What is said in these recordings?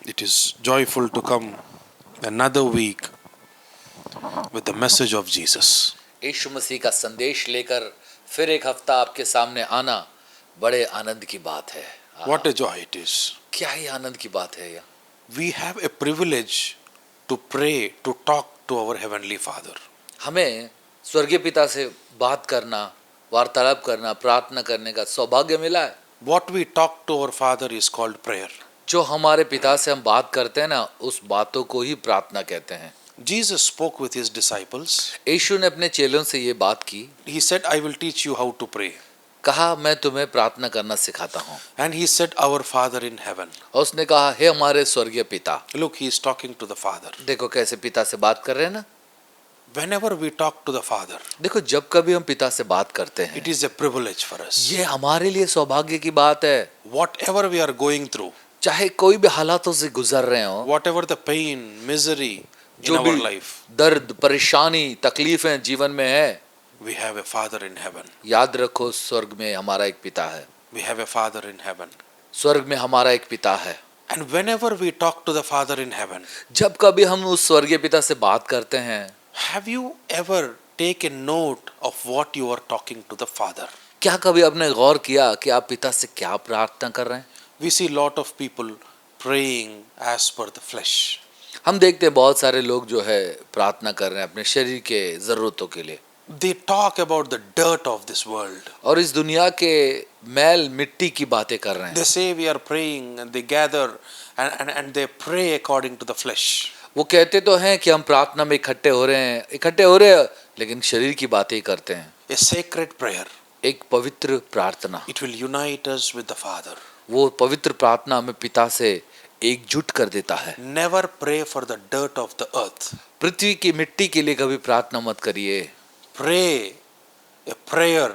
It is joyful to come another week with the message of Jesus. यीशु मसीह का संदेश लेकर फिर एक हफ्ता आपके सामने आना बड़े आनंद की बात है। What a joy it is. क्या ही आनंद की बात है यह। We have a privilege to pray, to talk to our Heavenly Father. हमें स्वर्गीय पिता से बात करना, वार्तालाप करना, प्रार्थना करने का सौभाग्य मिला है। What we talk to our Father is called prayer. जो हमारे पिता से हम बात करते हैं ना, उस बातों को ही प्रार्थना कहते हैं। Jesus spoke with his disciples. यीशु ने अपने चेलों से ये बात की। He said, I will teach you how to pray. कहा मैं तुम्हें प्रार्थना करना सिखाता हूँ। And he said, Our Father in heaven. और उसने कहा हे हमारे स्वर्गीय पिता। Look, he is talking to the Father. देखो कैसे पिता से बात कर रहे हैं ना। Whenever we talk to the Father, देखो जब कभी हम पिता से बात करते हैं, it is a privilege for us. ये हमारे लिए सौभाग्य की बात है। Whatever we are going through, चाहे कोई भी हालातों से गुजर रहे हो, whatever the pain, misery in जो our भी life, दर्द, परेशानी, तकलीफें जीवन में है, we have a Father in heaven. याद रखो स्वर्ग में हमारा एक पिता है। We have a Father in heaven. स्वर्ग में हमारा एक पिता है। And whenever we talk to the Father in heaven, जब कभी हम उस स्वर्गीय पिता से बात करते हैं, have you ever taken note of what you are talking to the Father? क्या कभी आपने गौर किया कि आप पिता से क्या प्रार्थना कर रहे हैं? We see lot of people praying as per the flesh. हम देखते हैं बहुत सारे लोग जो है प्रार्थना कर रहे हैं अपने शरीर के जरूरतों के लिए, They talk about the dirt of this world. और इस दुनिया के मैल मिट्टी की बातें कर रहे हैं। They say we are praying and they gather and they pray according to the flesh. वो कहते तो हैं कि हम प्रार्थना में इकट्ठे हो रहे हैं, लेकिन शरीर की बातें ही करते हैं। A sacred prayer. एक पवित्र प्रार्थना, It will unite us with the Father. वो पवित्र प्रार्थना हमें पिता से एकजुट कर देता है। Never pray for the dirt of the earth. पृथ्वी की मिट्टी के लिए कभी प्रार्थना मत करिए। Pray a prayer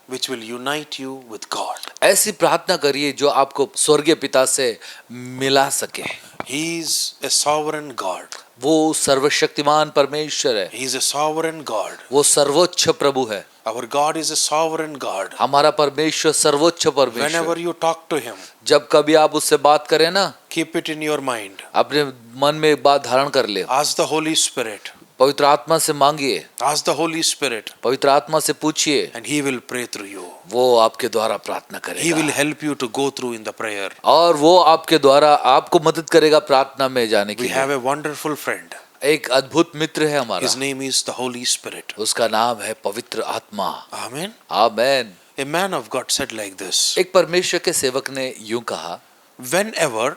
which will unite you with God. ऐसी प्रार्थना करिए जो आपको स्वर्गीय पिता से मिला सके। He is a sovereign God. वो सर्वशक्तिमान परमेश्वर है। He is a sovereign God. वो सर्वोच्च प्रभु है। Our God is a sovereign God. हमारा परमेश्वर सर्वोच्च परमेश्वर। Whenever you talk to Him, जब कभी आप उससे बात करें ना, keep it in your mind. अपने मन में एक बात धारण कर ले। Ask the Holy Spirit. पवित्र आत्मा से मांगिए, Ask the Holy Spirit. पवित्र आत्मा से पूछिए, And He will pray through you. वो आपके द्वारा प्रार्थना He करेगा। will help you to go through in the prayer. और वो आपके द्वारा आपको मदद करेगा प्रार्थना में जाने के We लिए। have a wonderful friend. एक अद्भुत मित्र है हमारा। His name is the Holy Spirit. उसका नाम है पवित्र आत्मा। Amen. Amen. A man of God said like this. एक परमेश्वर के सेवक ने यूं कहा, Whenever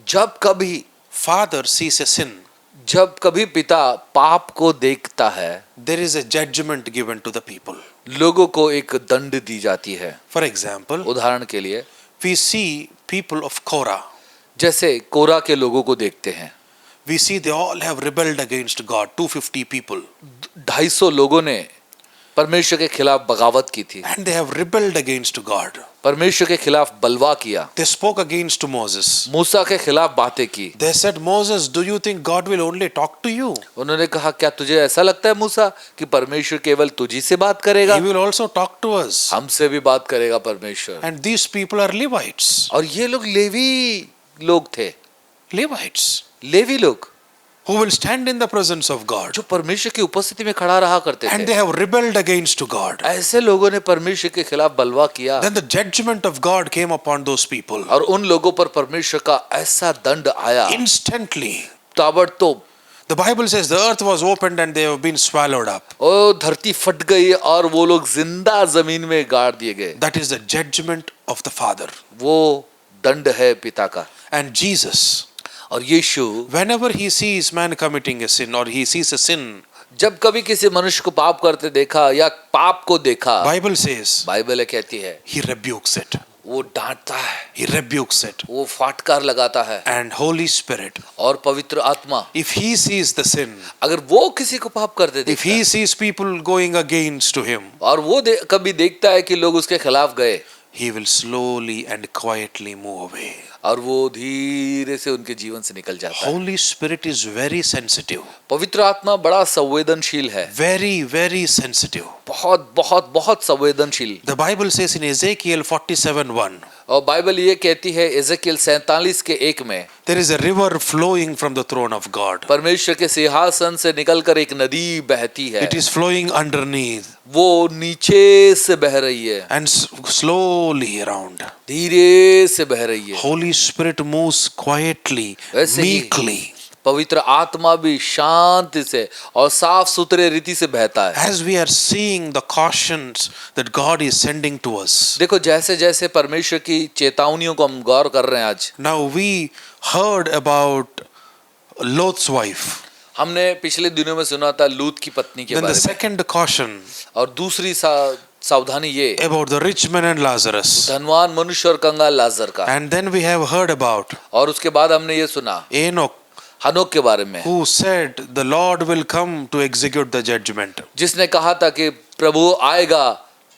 जब कभी Father sees a sin, जब कभी पिता पाप को देखता है, there is a judgment given to the people. लोगों को एक दंड दी जाती है। For example, उदाहरण के लिए we see people of Korah. जैसे कोरा के लोगों को देखते हैं, We see they all have rebelled against God, 250 people. 250 लोगों ने परमेश्वर के खिलाफ बगावत की थी, And they have rebelled against God. परमेश्वर के खिलाफ बलवा किया, They spoke against Moses. मूसा के खिलाफ बातें की। They said, Moses, do you think God will only talk to you? उन्होंने कहा क्या तुझे ऐसा लगता है मूसा कि परमेश्वर केवल तुझी से बात करेगा? He will also talk to us. हमसे भी बात करेगा परमेश्वर। And these people are Levites. और ये लोग लेवी लोग थे, Levites. लेवी लोग Who will stand in the presence of God. जो परमेश्वर की उपस्थिति में खड़ा रहा करते And थे। they have rebelled against God. ऐसे लोगों ने परमेश्वर के खिलाफ बलवा किया, Then the judgment of God came upon those people. और उन लोगों पर परमेश्वर का ऐसा दंड आया Instantly. ताबड़तोड़। The Bible says the earth was opened and they have been swallowed up. ओ धरती फट गई और वो लोग जिंदा जमीन में गाड़ दिए गए। That is the judgment of the Father. वो दंड है पिता का। And Jesus, और यीशु whenever he sees man committing a sin or he sees a sin, जब कभी किसी मनुष्य को पाप करते देखा या पाप को देखा, Bible says बाइबल कहती है he rebukes it. वो डांटता है, He rebukes it. वो फाटकार लगाता है। And Holy Spirit, और पवित्र आत्मा if he sees the sin, अगर वो किसी को पाप करते if देखता he है, sees people going against to him, और वो कभी देखता है कि लोग उसके खिलाफ गए, he will slowly and quietly move away. और वो धीरे से उनके जीवन से निकल जाता है। Holy Spirit is very sensitive. पवित्र आत्मा बड़ा संवेदनशील है, Very, very sensitive. बहुत बहुत बहुत संवेदनशील। The Bible says in Ezekiel 47:1, और बाइबल ये कहती है एजेकियल 47 के 1 में, there is a river flowing from the throne of God. परमेश्वर के सिंहासन से निकलकर एक नदी बहती है, It is flowing underneath वो नीचे से बह रही है, and slowly around. धीरे से बह रही है। Holy Spirit moves quietly, वैसे ही meekly. पवित्र आत्मा भी शांति से और साफ सुथरे रीति से बहता है। As we are seeing the cautions that God is sending to us. देखो जैसे जैसे परमेश्वर की चेतावनियों को हम गौर कर रहे हैं आज, Now we heard about Lot's wife. हमने पिछले दिनों में सुना था लूत की पत्नी के Then the बारे में, second caution और दूसरी सावधानी ये about the rich man and Lazarus. धनवान मनुष्य और कंगाल लाजर का। And then we have heard about और उसके बाद हमने ये सुना Enoch, हनोक के बारे में, who said the Lord will come to execute the judgment. जिसने कहा था कि प्रभु आएगा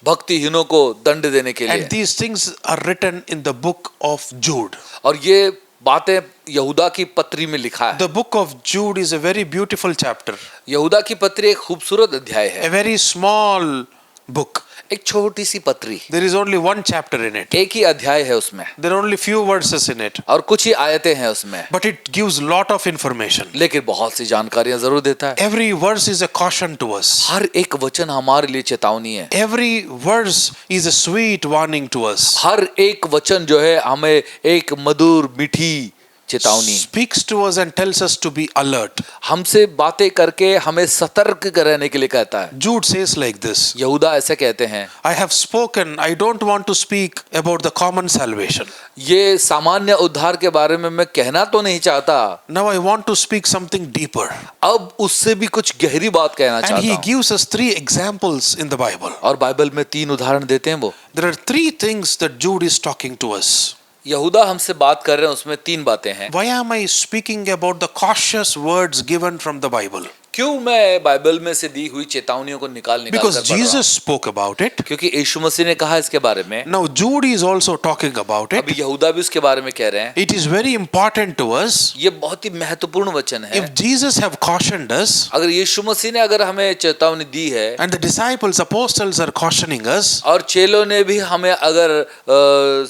भक्तिहीनों को दंड देने के लिए। And these things are written in the book of Jude. और ये बातें यहूदा की पत्री में लिखा है। The book of Jude is a very beautiful chapter, यहूदा की पत्री एक खूबसूरत अध्याय a है, very small book. एक छोटी सी पत्री, There is only one chapter in it. एक ही अध्याय है उसमें, There are only few verses in it, और कुछ ही आयतें हैं उसमें, but it gives lot of information. लेकिन बहुत सी जानकारियां जरूर देता है। Every verse is a caution to us. हर एक वचन हमारे लिए चेतावनी है, Every verse is a sweet warning to us. हर एक वचन जो है हमें एक मधुर मीठी चेतावनी Speaks to us and tells us to be alert. हमसे बातें करके हमें सतर्क रहने के लिए कहता है। Jude says like this, यहूदा ऐसे कहते हैं, I have spoken, I don't want to speak about the common salvation. ये सामान्य उद्धार के बारे में मैं कहना तो नहीं चाहता, Now I want to speak something deeper. अब उससे भी कुछ गहरी बात कहना And चाहता he हूं। gives us 3 examples in the Bible. और बाइबल में 3 उदाहरण देते हैं वो। There are 3 things that Jude is talking to us. यहूदा हमसे बात कर रहे हैं, उसमें 3 बातें हैं। Why am I speaking about the cautious words given from the Bible? क्यों मैं बाइबल में से दी हुई चेतावनियों को निकाल Because कर पढ़ रहा हूं? Jesus spoke about it. क्योंकि यीशु मसीह ने कहा इसके बारे में। Now Jude is also talking about it. अभी यहूदा भी उसके बारे में कह रहे हैं। It is very important to us. ये बहुत ही महत्वपूर्ण वचन है। If Jesus have cautioned us अगर यीशु मसीह ने अगर हमें चेतावनी दी है, and the disciples, apostles are cautioning us, और चेलों ने भी हमें अगर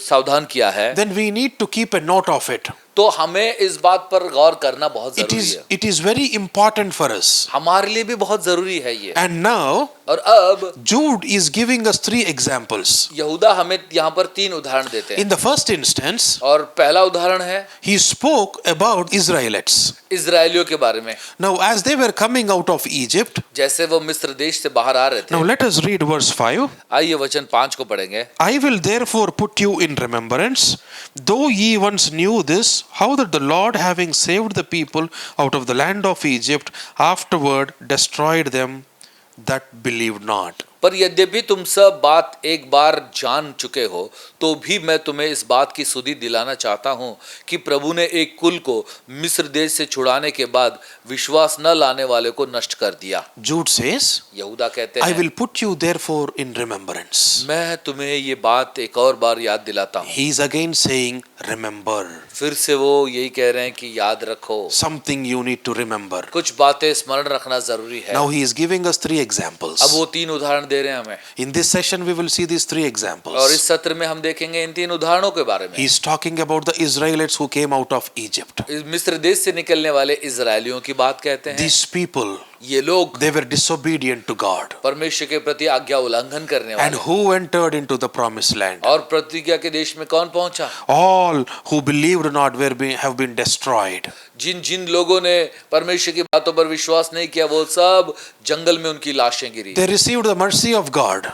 सावधान किया है, then we need to keep a note of it. तो हमें इस बात पर गौर करना बहुत जरूरी है। It is very important for us. हमारे लिए भी बहुत जरूरी है ये। And now और अब Jude is giving us 3 examples. यहूदा हमें यहाँ पर 3 उदाहरण देते हैं। In the first instance, और पहला उदाहरण है he spoke about Israelites. इजराइलियों के बारे में। Now, as they were coming out of Egypt, जैसे वो मिस्र देश से बाहर आ रहे थे। now let us read verse 5. आइए वचन 5 को पढ़ेंगे। I will therefore put you in remembrance, though ye once knew this, how that the Lord, having saved the people out of the land of Egypt, afterward destroyed them that believed not. पर यद्यपि तुम सब बात एक बार जान चुके हो, तो भी मैं तुम्हें इस बात की सुधि दिलाना चाहता हूँ कि प्रभु ने एक कुल को मिस्र देश से छुड़ाने के बाद विश्वास न लाने वाले को नष्ट कर दिया। Jude says, यहूदा कहते I हैं, will put you therefore in remembrance. मैं तुम्हें ये बात एक और बार याद दिलाता हूँ। He is again saying, remember. फिर से वो यही कह रहे हैं कि याद रखो, Something you need to remember. कुछ बातें स्मरण रखना जरूरी है। Now he is giving us 3 examples. अब वो 3 उदाहरण दे रहे हैं हमें। In this session we will see these 3 और examples. इस सत्र में हम देखेंगे इन 3 उदाहरणों के बारे में। He is talking about the Israelites who came out of Egypt. इस मिस्र देश से निकलने वाले इजरायलियों की बात कहते हैं। These people, ये लोग they were disobedient to God. परमेश्वर के प्रति आज्ञा उल्लंघन करने And वाले। who entered into the promised land? और प्रतिज्ञा के देश में कौन पहुंचा? All who believed not have been destroyed. जिन जिन लोगों ने परमेश्वर की बातों पर विश्वास नहीं किया, वो सब जंगल में उनकी लाशें गिरी। They received the mercy of God.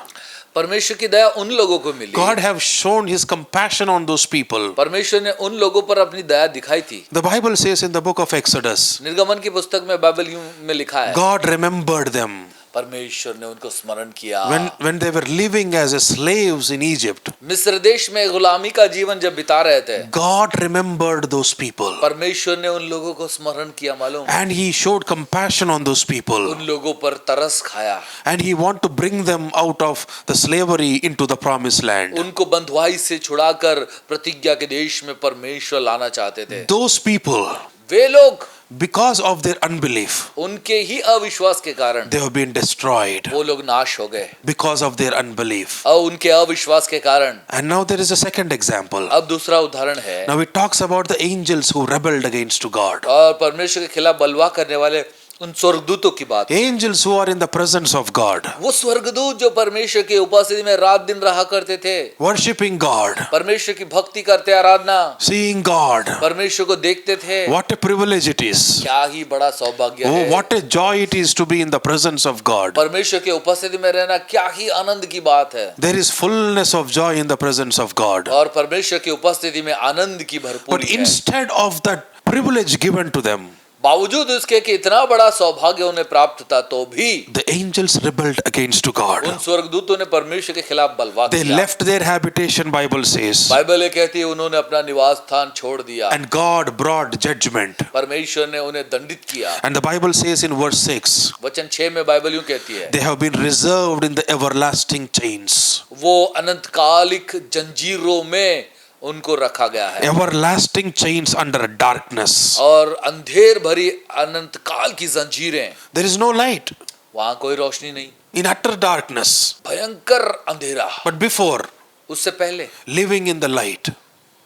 परमेश्वर की दया उन लोगों को मिली। God have shown his compassion on those people. परमेश्वर ने उन लोगों पर अपनी दया दिखाई थी। The Bible says in the book of Exodus, निर्गमन की पुस्तक में बाइबल में लिखा है, God remembered them परमेश्वर ने उनको स्मरण किया। when they were living as slaves in Egypt. मिस्र देश में गुलामी का जीवन जब बिता रहे थे, God remembered those people. परमेश्वर ने उन लोगों को स्मरण किया। मालूम, And he showed compassion on those people. उन लोगों पर तरस खाया। And he want to bring them out of the slavery into the promised land. उनको बंधुआई से छुड़ाकर प्रतिज्ञा के देश में परमेश्वर लाना चाहते थे। Those people, वे लोग because of their unbelief, उनके ही अविश्वास के कारण they have been destroyed वो लोग नाश हो गए, because of their unbelief. और उनके अविश्वास के कारण। And now there is a second example. अब दूसरा उदाहरण है, Now it talks about the angels who rebelled against God. और परमेश्वर के खिलाफ बलवा करने वाले उन स्वर्गदूतों की बात। Angels who are in the presence of God, वो स्वर्गदूत जो परमेश्वर की उपस्थिति में रात दिन रहा करते थे, worshiping God, परमेश्वर की भक्ति करते, आराधना, seeing God. परमेश्वर को देखते थे। What a privilege it is. क्या ही बड़ा सौभाग्य Oh, है। what a joy it is to be in the presence of God. परमेश्वर के उपस्थिति में रहना क्या ही आनंद की बात है। There is fullness of joy in the presence of God. और परमेश्वर की उपस्थिति में आनंद की But भरपूरी है। instead of that privilege given to them, बावजूद उसके कि इतना बड़ा सौभाग्य उन्हें प्राप्त था, तो भी the angels rebelled against God. उन स्वर्गदूतों ने परमेश्वर के खिलाफ बलवा They किया। left their habitation, Bible says, Bible ये कहती है उन्होंने अपना निवास स्थान छोड़ दिया, and God brought judgment. परमेश्वर ने उन्हें दंडित किया। And the Bible says in verse 6, वचन 6 में बाइबल यूं कहती है, they have been reserved in the everlasting chains. वो अनंतकालिक जंजीरों में उनको रखा गया है, Everlasting chains under darkness. और अंधेर भरी अनंतकाल की जंजीरें। There is no light, वहां कोई रोशनी नहीं, in utter darkness. भयंकर अंधेरा। But before, उससे पहले living in the light,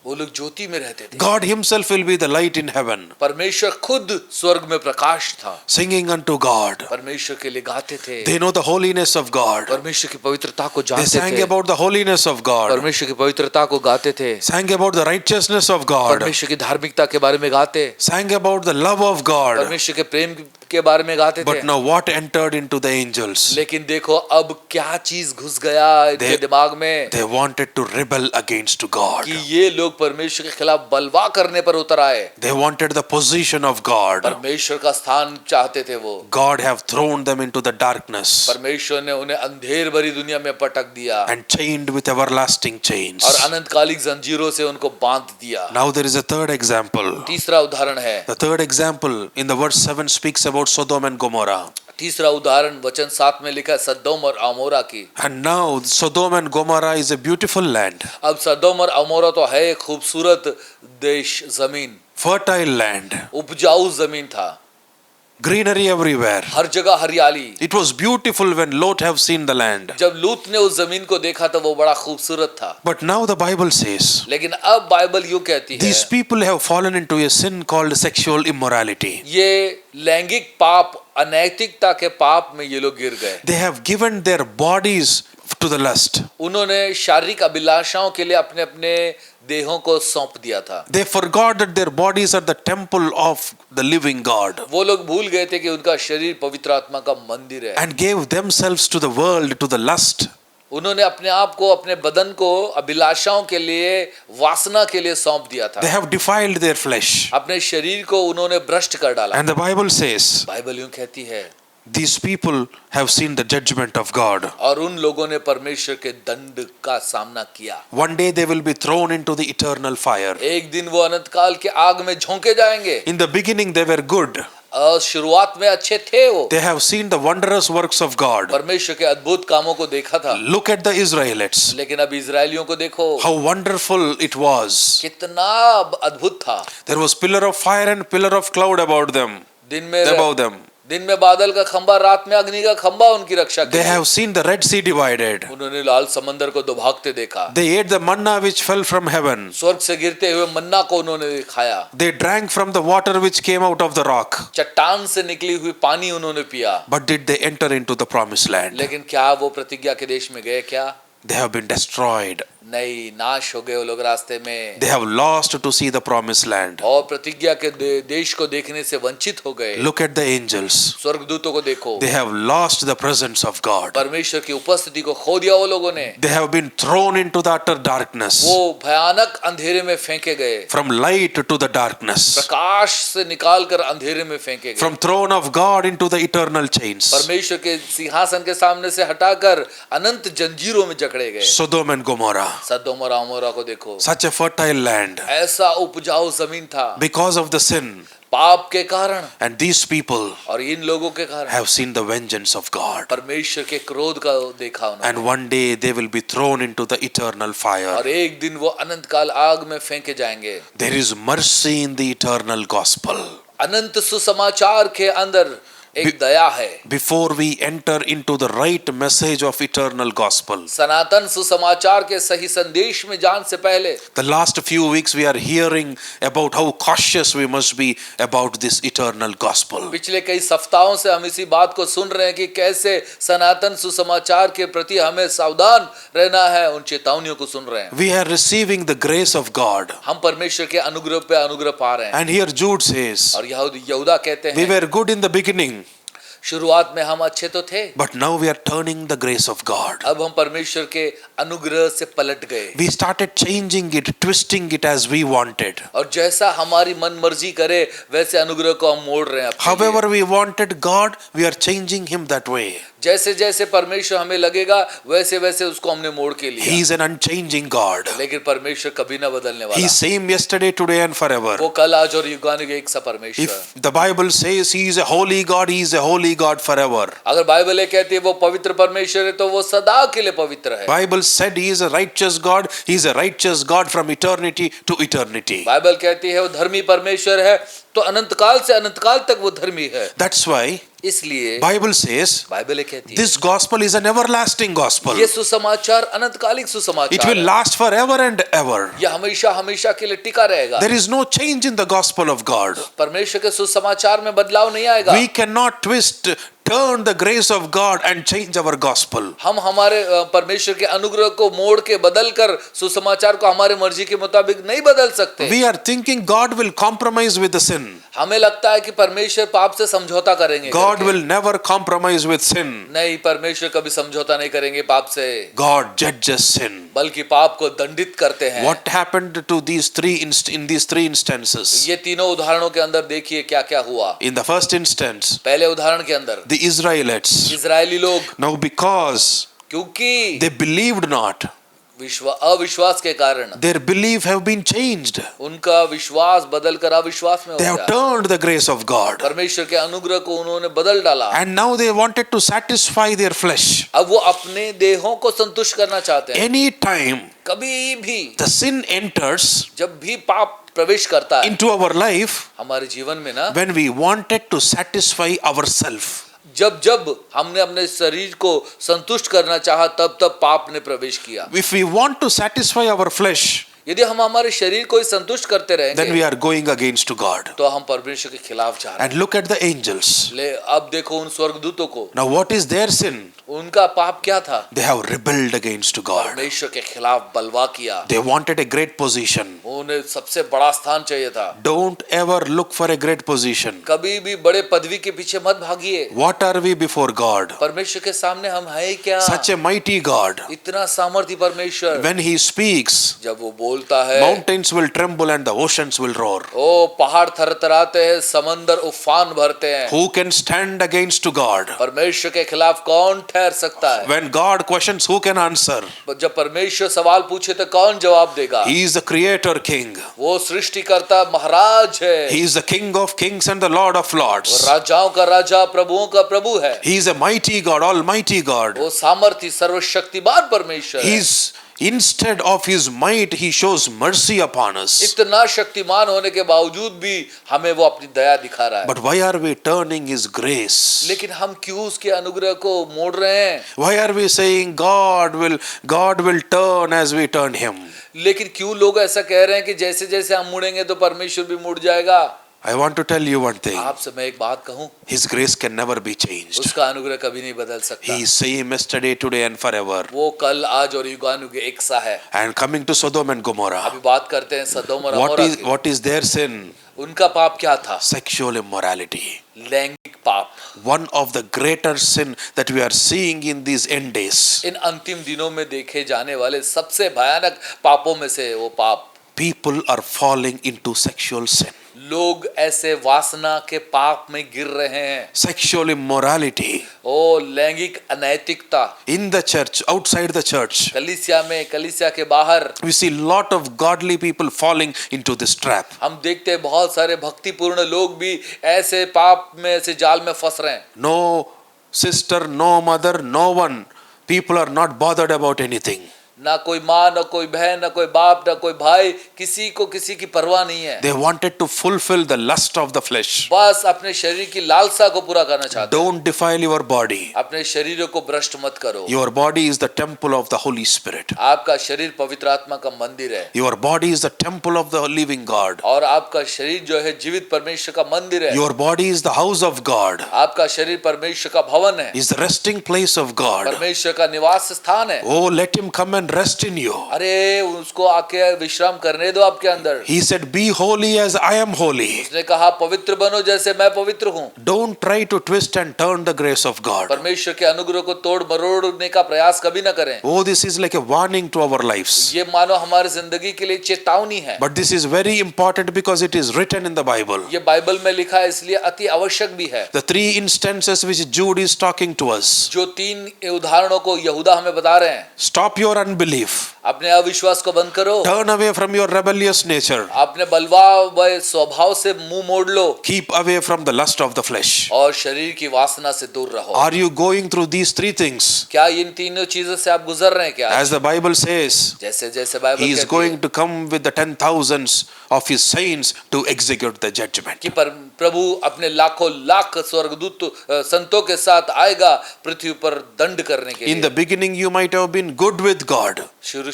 वो लोग ज्योति में रहते थे। God himself will be the light in heaven, परमेश्वर खुद स्वर्ग में प्रकाश था, singing unto God. परमेश्वर के लिए गाते थे, They know the holiness of God. परमेश्वर की पवित्रता को They जानते sang थे, about the holiness of God, परमेश्वर की पवित्रता को गाते थे, sang about the righteousness of God, परमेश्वर की धार्मिकता के बारे में गाते, sang about the love of God. परमेश्वर के प्रेम के बारे में गाते थे। But now what entered into the angels? लेकिन देखो अब क्या चीज घुस गया इनके दिमाग में, They wanted to rebel against God. कि ये लोग परमेश्वर के खिलाफ बलवा करने पर उतर आए। They wanted the position of God. परमेश्वर का स्थान चाहते थे वो। God have thrown them into the darkness परमेश्वर ने उन्हें अंधेर भरी दुनिया में पटक दिया, and chained with everlasting chains. और अनंतकालिक जंजीरों से उनको बांध दिया। Now there is a third example. तीसरा उदाहरण है, The third example in the verse 7 speaks about Sodom and Gomorrah. तीसरा उदाहरण वचन 7 में लिखा है सदोम और अमोरा की। And now Sodom and Gomorrah is a beautiful land, अब सदोम और अमोरा तो है एक खूबसूरत देश, जमीन, fertile land, उपजाऊ जमीन था, greenery everywhere. हर जगह हरियाली। It was beautiful when Lot have seen the land. जब लूत ने उस जमीन को देखा तो वो बड़ा खूबसूरत था। But now the Bible says लेकिन अब बाइबल यूं कहती है, these people have fallen into a sin called sexual immorality. ये लैंगिक पाप, अनैतिकता के पाप में ये लोग गिर गए। They have given their bodies to the lust. उन्होंने शारीरिक अभिलाषाओं के लिए अपने अपने देहों को सौंप दिया था। They forgot that their bodies are the temple of the living God वो लोग भूल गए थे कि उनका शरीर पवित्र आत्मा का मंदिर है। and gave themselves to the world, to the lust. उन्होंने अपने आप को, अपने बदन को अभिलाषाओं के लिए, वासना के लिए सौंप दिया था। They have defiled their flesh. अपने शरीर को उन्होंने भ्रष्ट कर डाला। And the Bible says Bible यूं कहती है, these people have seen the judgment of God. और उन लोगों ने परमेश्वर के दंड का सामना किया। One day they will be thrown into the eternal fire. एक दिन वो अनंतकाल के आग में झोंके जाएंगे। In the beginning they were good. और शुरुआत में अच्छे थे वो, They have seen the wondrous works of God. परमेश्वर के अद्भुत कामों को देखा था। Look at the Israelites. लेकिन अब इजरायलियों को देखो, How wonderful it was. कितना अद्भुत था। There was pillar of fire and pillar of cloud about them, दिन above them. में बादल का खंबा, रात में अग्नि का खंबा उनकी रक्षा की। They have seen the Red Sea divided. उन्होंने लाल समंदर को दुभागते देखा। They ate the manna which fell from heaven. स्वर्ग से गिरते हुए मन्ना को उन्होंने खाया। They drank from the water which came out of the rock. चट्टान से निकली हुई पानी उन्होंने पिया। But did they enter into the promised land? लेकिन क्या वो प्रतिज्ञा के देश में गए? क्या They have been destroyed. नहीं, नाश हो गए वो लोग रास्ते में। They have lost to see the promised land. और प्रतिज्ञा के देश को देखने से वंचित हो गए। Look at the angels. स्वर्गदूतों को देखो, They have lost the presence of God. परमेश्वर की उपस्थिति को खो दिया वो लोगों ने। They have been thrown into the utter darkness. वो भयानक अंधेरे में फेंके गए, From light to the darkness. प्रकाश से निकालकर अंधेरे में फेंके गए, From throne of God into the eternal chains. परमेश्वर के सिंहासन के सामने से हटाकर अनंत जंजीरों में जकड़े गए। Sodom and Gomorrah. सदोम और अमोरा को देखो, Such a fertile land. ऐसा उपजाऊ जमीन था। Because of the sin. पाप के कारण, And these people और इन लोगों के कारण have seen the vengeance of God. परमेश्वर के क्रोध का देखा उन्होंने। And one day they will be thrown into the eternal fire. और एक दिन वो अनंत काल आग में फेंके जाएंगे। There is mercy in the eternal gospel. अनंत सुसमाचार के अंदर एक दया है। Before we enter into the right message of eternal gospel, सनातन सुसमाचार के सही संदेश में जान से पहले the last few weeks we are hearing about how cautious we must be about this eternal gospel. पिछले कई सप्ताहों से हम इसी बात को सुन रहे हैं कि कैसे सनातन सुसमाचार के प्रति हमें सावधान रहना है, उन चेतावनियों को सुन रहे हैं। We are receiving the grace of God. हम परमेश्वर के अनुग्रह पे अनुग्रह पा रहे हैं। And here Jude says, और यहूदा कहते we हैं were good in the beginning, शुरुआत में हम अच्छे तो थे, but now we are turning the grace of God. अब हम परमेश्वर के अनुग्रह से पलट गए We started changing it, twisting it as we wanted. और जैसा हमारी मन मर्जी करे वैसे अनुग्रह को हम मोड़ रहे हैं अपने लिए। However we wanted God, we are changing him that way. जैसे जैसे परमेश्वर हमें लगेगा वैसे वैसे उसको हमने मोड़ के लिया। He is an unchanging God. लेकिन परमेश्वर कभी ना बदलने He वाला, is same yesterday, today and forever. वो कल आज और युगानुग एक सा परमेश्वर। If the Bible says he is a holy God, he is a holy God forever. अगर बाइबल ये कहती है वो पवित्र परमेश्वर है तो वो सदा के लिए पवित्र है। Bible said he is a righteous God, he is a righteous God from eternity to eternity. Bible कहती है वो धर्मी परमेश्वर है तो अनंत काल से अनंत काल तक वो धर्मी है। That's why इसलिए Bible says बाइबल ये कहती है this gospel is an everlasting gospel. ये सुसमाचार अनंतकालिक It सुसमाचार will है। last forever and ever. यह हमेशा हमेशा के लिए टिका रहेगा। There is no change in the gospel of God. परमेश्वर के सुसमाचार में बदलाव नहीं आएगा। We cannot twist, turn the grace of God and change our gospel. हम हमारे परमेश्वर के अनुग्रह को मोड़ के बदल कर सुसमाचार को हमारे मर्जी के मुताबिक नहीं बदल सकते। We are thinking God will compromise with the sin. हमें लगता है कि परमेश्वर पाप से समझौता करेंगे। God will never compromise with sin. नहीं, परमेश्वर कभी समझौता नहीं करेंगे पाप से, God judges sin. बल्कि पाप को दंडित करते हैं। What happened to these in these three instances? ये तीनों उदाहरणों के अंदर देखिए क्या क्या हुआ। In the first instance, पहले उदाहरण के अंदर the Israelites, इजरायली लोग, now because क्योंकि they believed not, अविश्वास के कारण their belief have been changed. उनका विश्वास बदलकर अविश्वास में हो They have गया। turned the grace of God. परमेश्वर के अनुग्रह को उन्होंने बदल डाला। And now they wanted to satisfy their flesh. अब वो अपने देहों को संतुष्ट करना चाहते हैं। Any time कभी भी the sin enters जब भी पाप प्रवेश करता है into our life, हमारे जीवन में ना, when we wanted to satisfy ourselves, जब जब हमने अपने शरीर को संतुष्ट करना चाहा तब तब पाप ने प्रवेश किया। if we want to satisfy our flesh, यदि हम हमारे शरीर को ही संतुष्ट करते then रहेंगे we are going against God. तो हम परमेश्वर के खिलाफ जा रहे And look at the angels. हैं। ले अब देखो उन स्वर्गदूतों को, Now what is their sin? उनका पाप क्या था? They have rebelled against God. परमेश्वर के खिलाफ बलवा किया। They wanted a great position. उन्हें सबसे बड़ा स्थान चाहिए था। Don't ever look for a great position. कभी भी बड़े पदवी के पीछे मत भागिए। What are we before God? परमेश्वर के सामने हम हैं क्या? Such a mighty God. इतना सामर्थी परमेश्वर, When he speaks, जब वो बोलता है mountains will tremble and the oceans will roar. ओ पहाड़ थरथराते हैं, समंदर उफान भरते हैं। Who can stand against God? परमेश्वर के खिलाफ कौन ठहर सकता है? When God questions, who can answer? जब परमेश्वर सवाल पूछे तो कौन जवाब देगा? He is the creator king. वो सृष्टिकर्ता महाराज है। He is the king of kings and the lord of वो lords. राजाओं का राजा, प्रभुओं का प्रभु है। He is a mighty God, almighty God. वो सामर्थी सर्वशक्तिमान परमेश्वर है। He's instead of his might, he shows mercy upon us. इतना शक्तिमान होने के बावजूद भी हमें वो अपनी दया दिखा रहा है। But why are we turning his grace? लेकिन हम क्यों उसके अनुग्रह को मोड़ रहे हैं? Why are we saying God will turn as we turn him? लेकिन क्यों लोग ऐसा कह रहे हैं कि जैसे जैसे हम मुड़ेंगे तो परमेश्वर भी मुड़ जाएगा? I want to tell you one thing. आपसे मैं एक बात कहूं, His grace can never be changed. उसका अनुग्रह कभी नहीं बदल सकता। He is same yesterday, today and forever. वो कल आज और युगानुग एक सा है। And coming to Sodom and Gomorrah, अभी बात करते हैं सदोम और अमोरा की। what is their sin? उनका पाप क्या था? Sexual immorality. लैंगिक पाप। One of the greater sin that we are seeing in these end days. इन अंतिम दिनों में देखे जाने वाले सबसे भयानक पापों में से वो पाप। People are falling into sexual sin. लोग ऐसे वासना के पाप में गिर रहे हैं। Sexual immorality. ओ लैंगिक अनैतिकता। In the church, outside the church, कलीसिया में, कलीसिया के बाहर we see lot of godly people falling into this trap. हम देखते हैं बहुत सारे भक्तिपूर्ण लोग भी ऐसे पाप में, ऐसे जाल में फंस रहे हैं। No sister, no mother, no one. People are not bothered about anything. ना कोई माँ, ना कोई बहन, ना कोई बाप, ना कोई भाई, किसी को किसी की परवाह नहीं है। They wanted to fulfill the lust of the flesh. बस अपने शरीर की लालसा को पूरा करना चाहते हैं। Don't defile your body. अपने शरीर को भ्रष्ट मत करो। Your body is the temple of the Holy Spirit. आपका शरीर पवित्र आत्मा का मंदिर है। Your body is the temple of the living God. और आपका शरीर जो है जीवित परमेश्वर का मंदिर है। Your body is the house of God. आपका शरीर परमेश्वर का भवन है। Is the resting place of God. परमेश्वर का निवास स्थान है। Oh, let him come and rest in you. अरे उसको आके विश्राम करने दो आपके अंदर। He said, be holy as I am holy. उसने कहा पवित्र बनो जैसे मैं पवित्र हूँ। Don't try to twist and turn the grace of God. परमेश्वर के अनुग्रह को तोड़ मरोड़ने का प्रयास कभी न करें। Oh, this is like a warning to our lives. ये मानो हमारी जिंदगी के लिए चेतावनी है। But this is very important because it is written in the Bible. ये बाइबल में लिखा है इसलिए अति आवश्यक भी है। The three instances which Jude is talking to us. जो तीन उदाहरणों को यहूदा हमें बता रहे हैं। Stop your unbelief. अपने अविश्वास को बंद करो। Turn away from your rebellious nature. अपने बलवा व स्वभाव से मुंह मोड़ लो। Keep away from the lust of the flesh. और शरीर की वासना से दूर रहो। Are you going through these three things? क्या इन तीनों चीजों से आप गुजर रहे हैं क्या? As the Bible says, जैसे जैसे बाइबल He is कहती going है to come with the 10,000s of His saints to execute the judgment. कि प्रभु अपने लाखों लाख स्वर्गदूत संतों के साथ आएगा पृथ्वी पर दंड करने के In the लिए। beginning, you might have been good with God,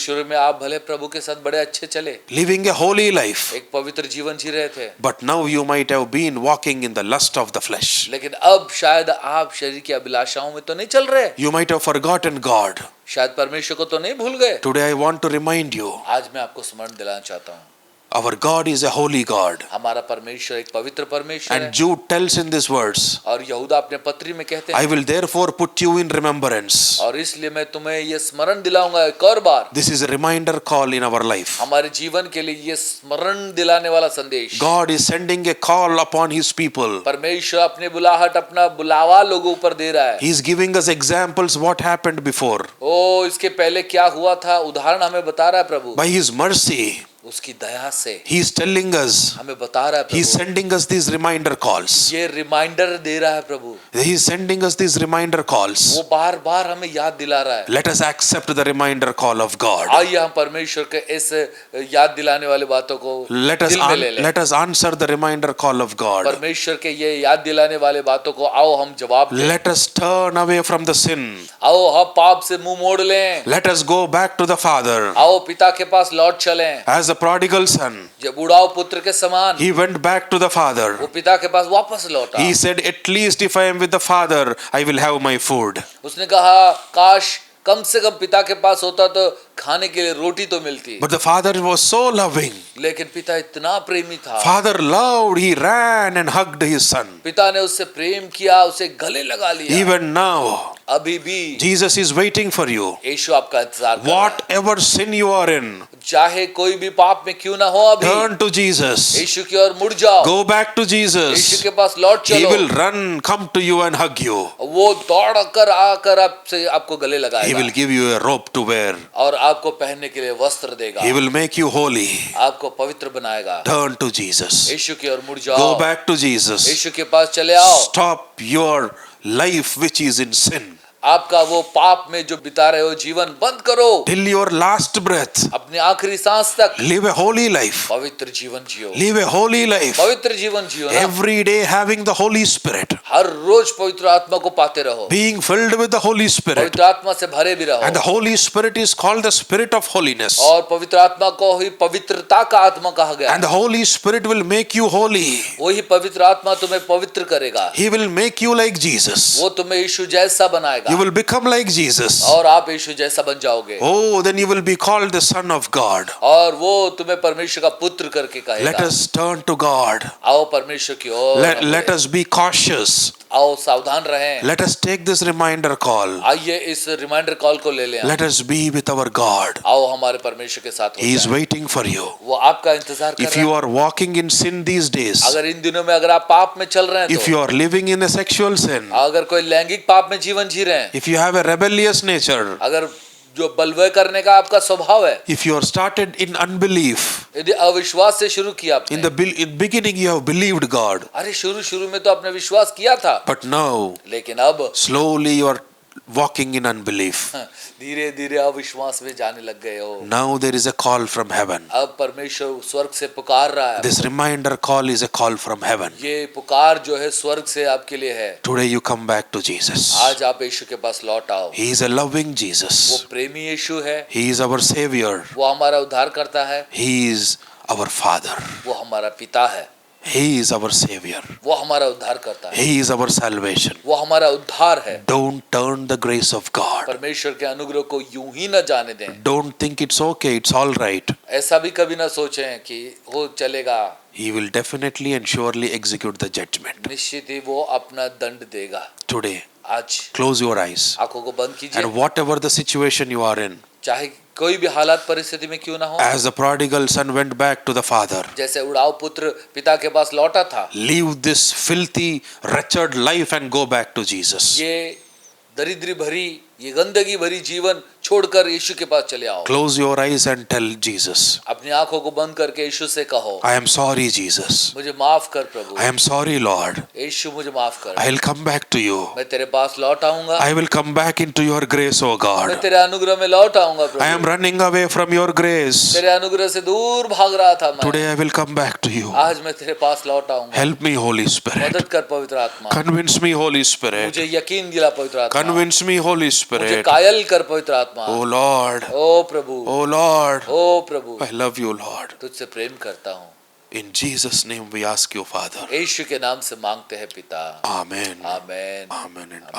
शुरू में आप भले प्रभु के साथ बड़े अच्छे चले, living a holy life. एक पवित्र जीवन जी रहे थे, But now you might have been walking in the lust of the flesh. लेकिन अब शायद आप शरीर की अभिलाषाओं में तो नहीं चल रहे, You might have forgotten God. शायद परमेश्वर को तो नहीं भूल गए। Today I want to remind you, आज मैं आपको स्मरण दिलाना चाहता हूँ, our God is a holy God. हमारा परमेश्वर एक पवित्र परमेश्वर And है। Jude tells in this verse, और यहूदा अपने पत्री में कहते I हैं, will therefore put you in remembrance. और इसलिए मैं तुम्हें ये स्मरण दिलाऊंगा एक और बार। This is a reminder call in our life. हमारे जीवन के लिए ये स्मरण दिलाने वाला संदेश। God is sending a call upon His people. परमेश्वर अपनी बुलाहट, अपना बुलावा लोगों पर दे रहा है। He is giving us examples what happened before. ओ इसके पहले क्या हुआ था, उदाहरण हमें बता रहा है प्रभु। By His mercy, उसकी दया से He is telling us, हमें बता रहा है He is Prabhu. sending us these reminder calls. ये रिमाइंडर दे रहा है प्रभु। He is sending us these reminder calls. वो बार बार हमें याद दिला रहा है। Let us accept the reminder call of God. आइए हम परमेश्वर के इस याद दिलाने वाली बातों को दिल में ले लें। Let us answer the reminder call of God. परमेश्वर के ये याद दिलाने वाले बातों को आओ हम जवाब दें। Let us turn away from the sin. आओ हम पाप से मुंह मोड़ लें। Let us go back to the Father. आओ पिता के पास लौट चलें। As the prodigal son, जब बुढ़ाओ पुत्र के समान he went back to the वो Father. पिता के पास वापस लौटा। He said, at least if I am with the Father, I will have my food. उसने कहा काश कम से कम पिता के पास होता तो खाने के लिए रोटी तो मिलती। But the Father was so loving. लेकिन पिता इतना प्रेमी था। Father loved, he ran and hugged his son. पिता ने उससे प्रेम किया, उसे गले लगा लिया। Even now, अभी भी Jesus is waiting for you. यीशु आपका इंतजार कर रहा है। Whatever sin you are in, चाहे कोई भी पाप में क्यों ना हो, अभी turn to Jesus. यीशु की ओर मुड़ जाओ। Go back to Yeshu Jesus. के पास लौट He चलो। will run, come to you and hug you. वो दौड़ कर आकर आपसे आपको गले He लगाएगा will give you a robe to wear. और आपको पहनने के लिए वस्त्र देगा। He will make you holy. आपको पवित्र बनाएगा। Turn to Jesus. यीशु की ओर मुड़ जाओ। Go back to Jesus. यीशु के पास चले आओ। Stop your life which is in sin. आपका वो पाप में जो बिता रहे हो जीवन बंद करो। Till your last breath, अपनी आखिरी सांस तक live a holy life. पवित्र जीवन जियो। Live a holy life. पवित्र जीवन जियो ना। Every day having the Holy Spirit. हर रोज पवित्र आत्मा को पाते रहो। Being filled with the Holy Spirit. पवित्र आत्मा से भरे भी रहो। And the Holy Spirit is called the Spirit of holiness. और पवित्र आत्मा को ही पवित्रता का आत्मा कहा गया। And the Holy Spirit will make you holy. वही पवित्र आत्मा तुम्हें पवित्र करेगा। He will make you like Jesus. वो तुम्हें यीशु जैसा बनाएगा। You will become like Jesus. और आप यीशु जैसा बन जाओगे। Oh, then you will be called the Son of God. और वो तुम्हें परमेश्वर का पुत्र करके Let कहेगा। us turn to God. आओ परमेश्वर की ओर। Let us be cautious. आओ सावधान रहें। Let us take this reminder call. आइए इस रिमाइंडर कॉल को ले लें। Let us be with our God. आओ हमारे परमेश्वर के साथ हो He is जाएं। waiting for you. वो आपका इंतजार कर If रहा you है। are walking in sin these days, अगर इन दिनों में अगर आप पाप में चल रहे हैं if तो, you are living in a sexual sin, अगर कोई लैंगिक पाप में जीवन जी रहे हैं, if you have a rebellious nature, अगर जो बलवे करने का आपका स्वभाव है, if you are started in unbelief, यदि अविश्वास से शुरू किया आपने, in beginning you have believed God, अरे शुरू में तो आपने विश्वास किया था, but now लेकिन अब slowly you are walking in unbelief. धीरे धीरे अविश्वास में जाने लग गए हो। Now there is a call from heaven. अब परमेश्वर स्वर्ग से पुकार रहा है। This reminder call is a call from heaven. ये पुकार जो है स्वर्ग से आपके लिए है। Today you come back to Jesus. आज आप यीशु के पास लौट आओ। He is a loving वो Jesus. प्रेमी यीशु है। He is our Savior. वो हमारा उद्धार करता है। He is our Father. वो हमारा पिता है। He is our Savior. वो हमारा उद्धार करता है। He is our salvation. वो हमारा उद्धार है। Don't turn the grace of God. परमेश्वर के अनुग्रह को यूं ही न जाने दें। Don't think it's okay, it's all right. ऐसा भी कभी ना सोचें कि हो चलेगा। He will definitely and surely execute the judgment. निश्चित ही वो अपना दंड देगा। Today, आज close your eyes. आंखों को बंद कीजिए। And whatever the situation you are in, चाहे कोई भी हालात परिस्थिति में क्यों ना हो। as the prodigal son went back to the father, जैसे उड़ाव पुत्र पिता के पास लौटा था। leave this filthy, wretched life and go back to Jesus. ये दरिद्री भरी, ये गंदगी भरी जीवन छोड़कर यीशु के पास चले आओ। Close your eyes and tell Jesus, अपनी आंखों को बंद करके यीशु से कहो, I am sorry, Jesus. मुझे माफ कर प्रभु। I am sorry, Lord. यीशु मुझे माफ कर। I will come back to you. मैं तेरे पास लौट आऊंगा। I will come back into your grace, O मैं God. तेरे अनुग्रह में लौट आऊंगा I am Prabhu. running away from your grace. तेरे अनुग्रह से दूर भाग रहा था मैं। Today I will come back to you. आज मैं तेरे पास लौट आऊंगा। Help me, Holy Spirit. मदद कर पवित्र आत्मा। Convince me, Holy Spirit. मुझे यकीन दिला पवित्र आत्मा। Convince me, Holy मुझे Spirit. कायल कर पवित्र आत्मा। Oh Lord. O Prabhu, Oh Lord. O Prabhu, I love you, Lord. तुझसे प्रेम करता हूँ। In Jesus' name we ask you, Father. यीशु के नाम से मांगते हैं पिता। Amen. आमेन। Amen and